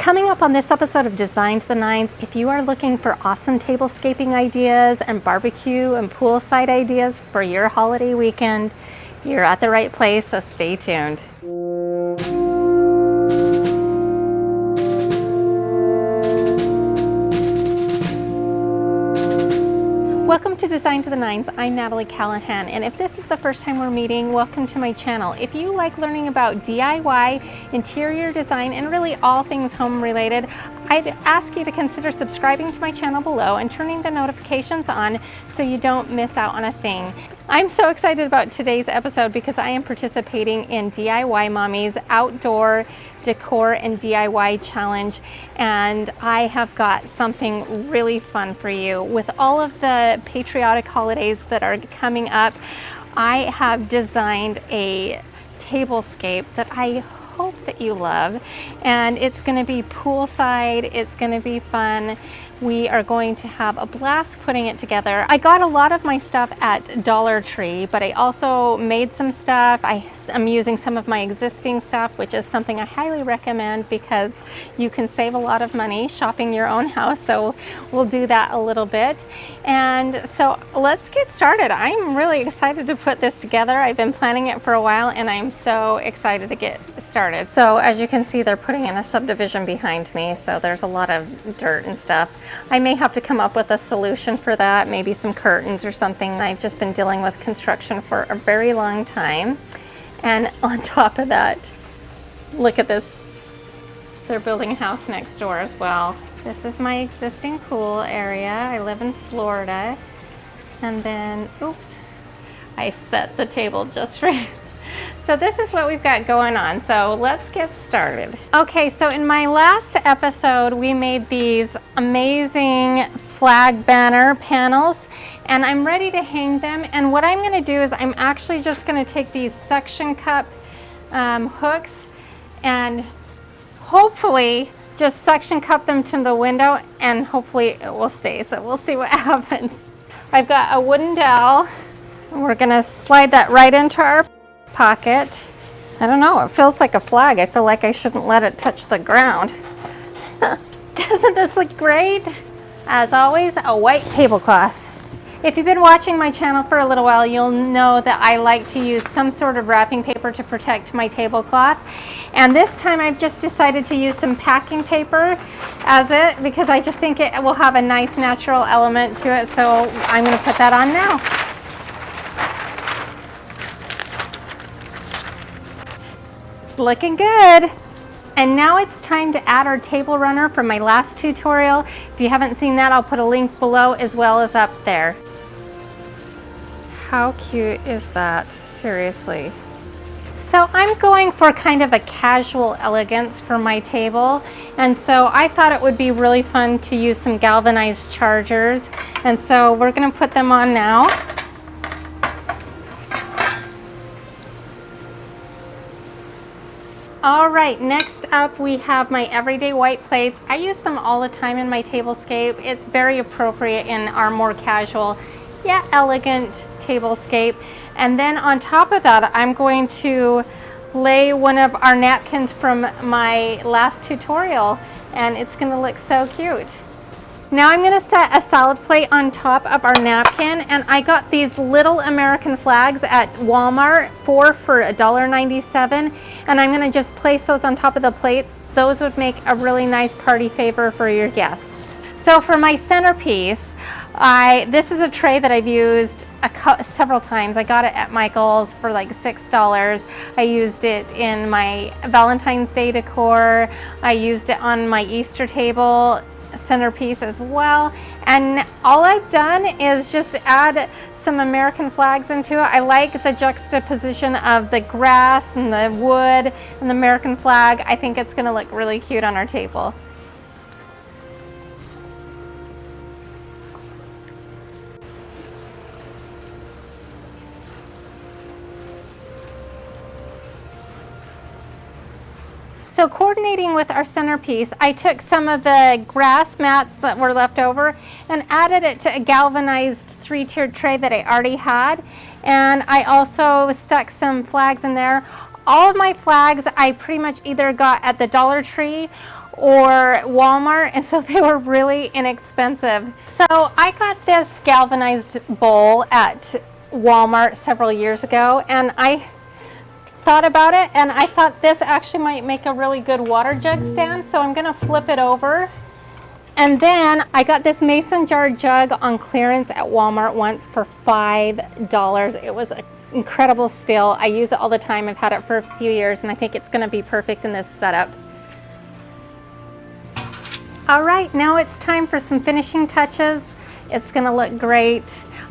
Coming up on this episode of Design to the Nines, if you are looking for awesome tablescaping ideas and barbecue and poolside ideas for your holiday weekend, you're at the right place, so stay tuned. Welcome to Design to the Nines. I'm Natalie Callahan, and if this is the first time we're meeting, welcome to my channel. If you like learning about DIY, interior design, and really all things home related, I'd ask you to consider subscribing to my channel below and turning the notifications on so you don't miss out on a thing. I'm so excited about today's episode because I am participating in DIY Mommy's outdoor decor and DIY challenge, and I have got something really fun for you. With all of the patriotic holidays that are coming up, I have designed a tablescape that I hope that you love, and it's going to be poolside. It's going to be fun. We are going to have a blast putting it together. I got a lot of my stuff at Dollar Tree, but I also made some stuff. I'm using some of my existing stuff, which is something I highly recommend because you can save a lot of money shopping your own house. So we'll do that a little bit. And so let's get started. I'm really excited to put this together. I've been planning it for a while, and I'm so excited to get started. So as you can see, they're putting in a subdivision behind me, so there's a lot of dirt and stuff. I may have to come up with a solution for that, maybe some curtains or something. I've just been dealing with construction for a very long time. And on top of that, look at this. They're building a house next door as well. This is my existing pool area. I live in Florida. And then, oops, I set the table just right. So this is what we've got going on. So let's get started. Okay, so in my last episode, we made these amazing flag banner panels, and I'm ready to hang them. And what I'm gonna do is I'm actually just gonna take these suction cup hooks and hopefully just suction cup them to the window, and hopefully it will stay. So we'll see what happens. I've got a wooden dowel, and we're gonna slide that right into our pocket. I don't know, it feels like a flag. I feel like I shouldn't let it touch the ground. Doesn't this look great? As always, a white tablecloth. If you've been watching my channel for a little while, you'll know that I like to use some sort of wrapping paper to protect my tablecloth. And this time I've just decided to use some packing paper as it, because I just think it will have a nice natural element to it. So I'm going to put that on now. Looking good. And now it's time to add our table runner from my last tutorial. If you haven't seen that, I'll put a link below as well as up there. How cute is that? Seriously. So I'm going for kind of a casual elegance for my table, and so I thought it would be really fun to use some galvanized chargers, and so we're going to put them on now. All right, next up we have my everyday white plates. I use them all the time in my tablescape. It's very appropriate in our more casual yet elegant tablescape. And then on top of that, I'm going to lay one of our napkins from my last tutorial, and it's gonna look so cute. Now I'm going to set a salad plate on top of our napkin, and I got these little American flags at Walmart, 4 for $1.97, and I'm going to just place those on top of the plates. Those would make a really nice party favor for your guests. So for my centerpiece, this is a tray that I've used several times. I got it at Michael's for like $6. I used it in my Valentine's Day decor. I used it on my Easter table centerpiece as well, and all I've done is just add some American flags into it. I like the juxtaposition of the grass and the wood and the American flag. I think it's going to look really cute on our table. So coordinating with our centerpiece, I took some of the grass mats that were left over and added it to a galvanized 3-tiered tray that I already had. And I also stuck some flags in there. All of my flags I pretty much either got at the Dollar Tree or Walmart, and so they were really inexpensive. So I got this galvanized bowl at Walmart several years ago, and I thought about it, and I thought this actually might make a really good water jug stand, so I'm gonna flip it over. And then I got this mason jar jug on clearance at Walmart once for $5. It was an incredible steal. I use it all the time. I've had it for a few years, and I think it's gonna be perfect in this setup. All right, now it's time for some finishing touches. It's gonna look great.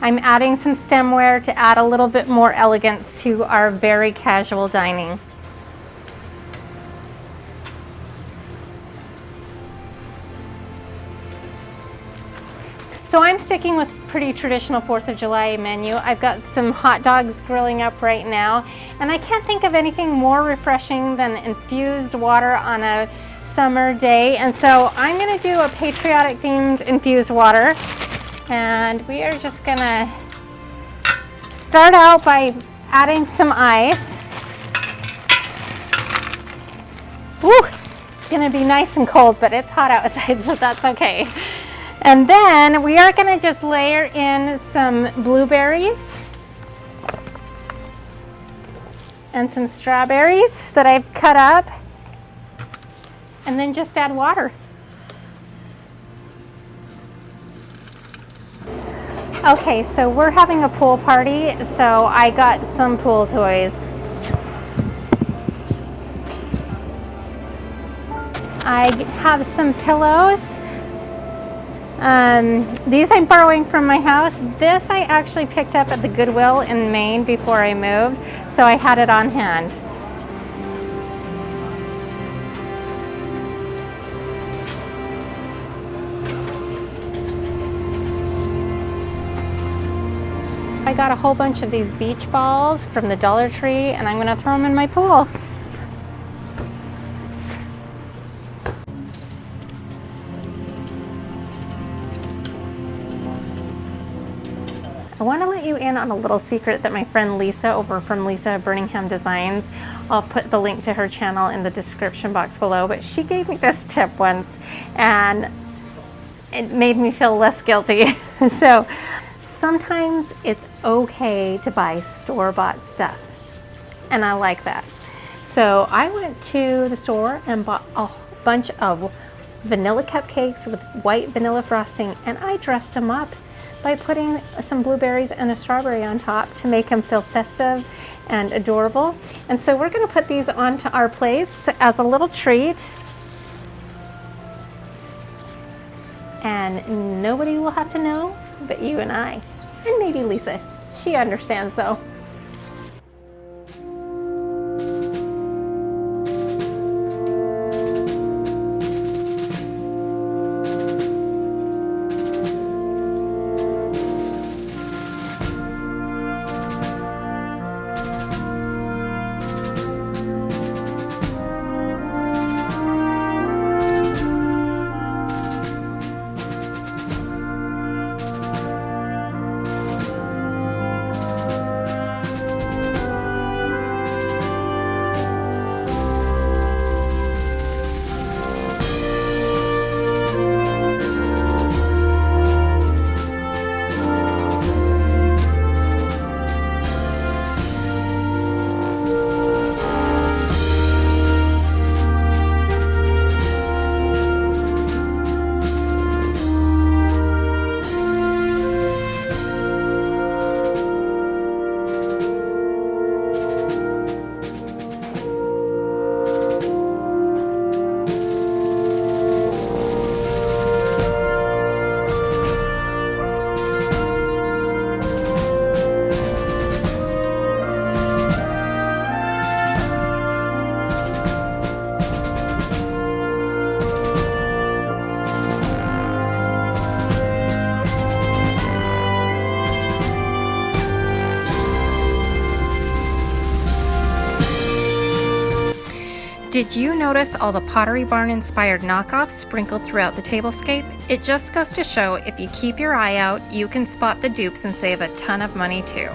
I'm adding some stemware to add a little bit more elegance to our very casual dining. So I'm sticking with pretty traditional 4th of July menu. I've got some hot dogs grilling up right now, and I can't think of anything more refreshing than infused water on a summer day. And so I'm gonna do a patriotic themed infused water. And we are just gonna start out by adding some ice. Woo! It's gonna be nice and cold, but it's hot outside, so that's okay. And then we are gonna just layer in some blueberries and some strawberries that I've cut up, and then just add water. Okay, so we're having a pool party, so I got some pool toys. I have some pillows. These I'm borrowing from my house. This I actually picked up at the Goodwill in Maine before I moved, so I had it on hand. I got a whole bunch of these beach balls from the Dollar Tree, and I'm gonna throw them in my pool. I want to let you in on a little secret that my friend Lisa over from Lisa Birmingham Designs, I'll put the link to her channel in the description box below, but she gave me this tip once and it made me feel less guilty. So sometimes it's okay to buy store-bought stuff, and I like that. So I went to the store and bought a bunch of vanilla cupcakes with white vanilla frosting, and I dressed them up by putting some blueberries and a strawberry on top to make them feel festive and adorable. And so we're going to put these onto our plates as a little treat, and nobody will have to know but you and I, and maybe Lisa. She understands though. Did you notice all the Pottery Barn Inspired knockoffs sprinkled throughout the tablescape? It just goes to show if you keep your eye out, you can spot the dupes and save a ton of money too.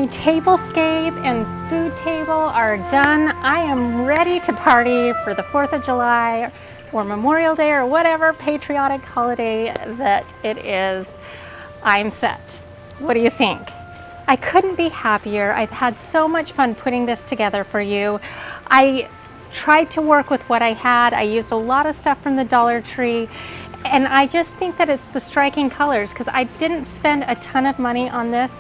My tablescape and food table are done. I am ready to party for the 4th of July or Memorial Day or whatever patriotic holiday that it is. I'm set. What do you think? I couldn't be happier. I've had so much fun putting this together for you. I tried to work with what I had. I used a lot of stuff from the Dollar Tree, and I just think that it's the striking colors because I didn't spend a ton of money on this,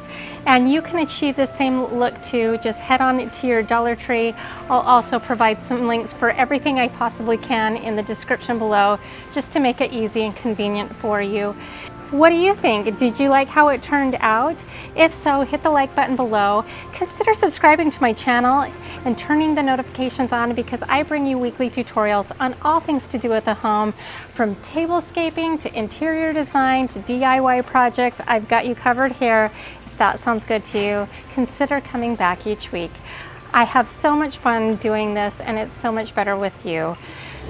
and you can achieve the same look too. Just head on to your Dollar Tree. I'll also provide some links for everything I possibly can in the description below, just to make it easy and convenient for you. What do you think? Did you like how it turned out? If so, hit the like button below. Consider subscribing to my channel and turning the notifications on, because I bring you weekly tutorials on all things to do with the home, from tablescaping to interior design to DIY projects. I've got you covered here. If that sounds good to you, consider coming back each week. I have so much fun doing this, and it's so much better with you.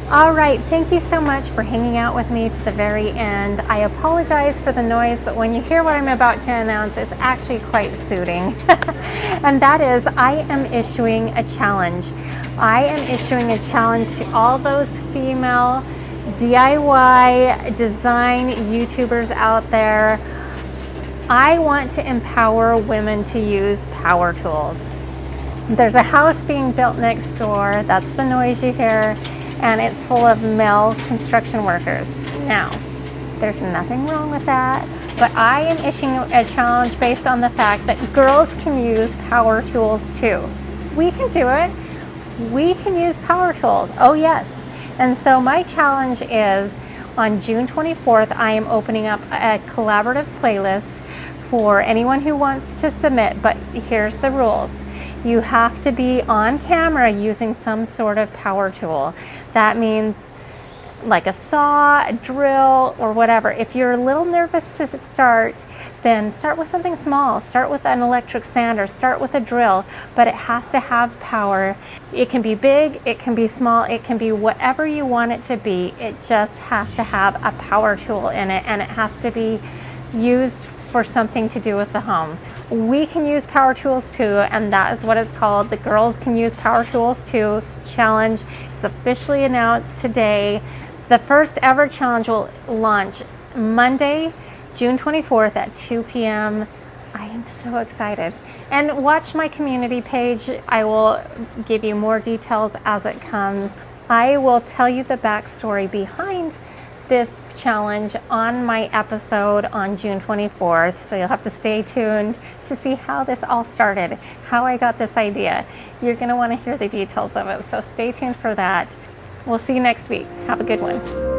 All right, thank you so much for hanging out with me to the very end. I apologize for the noise, but when you hear what I'm about to announce, it's actually quite soothing. And that is, I am issuing a challenge. I am issuing a challenge to all those female DIY design YouTubers out there. I want to empower women to use power tools. There's a house being built next door. That's the noise you hear. And it's full of male construction workers. Now, there's nothing wrong with that, but I am issuing a challenge based on the fact that girls can use power tools too. We can do it. We can use power tools. Oh yes. And so my challenge is, on June 24th, I am opening up a collaborative playlist for anyone who wants to submit, but here's the rules. You have to be on camera using some sort of power tool. That means like a saw, a drill, or whatever. If you're a little nervous to start, then start with something small. Start with an electric sander, start with a drill, but it has to have power. It can be big, it can be small, it can be whatever you want it to be. It just has to have a power tool in it, and it has to be used for something to do with the home. We can use power tools too, and that is what it's called. The Girls Can Use Power Tools Too challenge. It's officially announced today. The first ever challenge will launch Monday, June 24th at 2 p.m. I am so excited. And watch my community page. I will give you more details as it comes. I will tell you the backstory behind this challenge on my episode on June 24th, so you'll have to stay tuned to see how this all started, how I got this idea. You're going to want to hear the details of it, so stay tuned for that. We'll see you next week. Have a good one.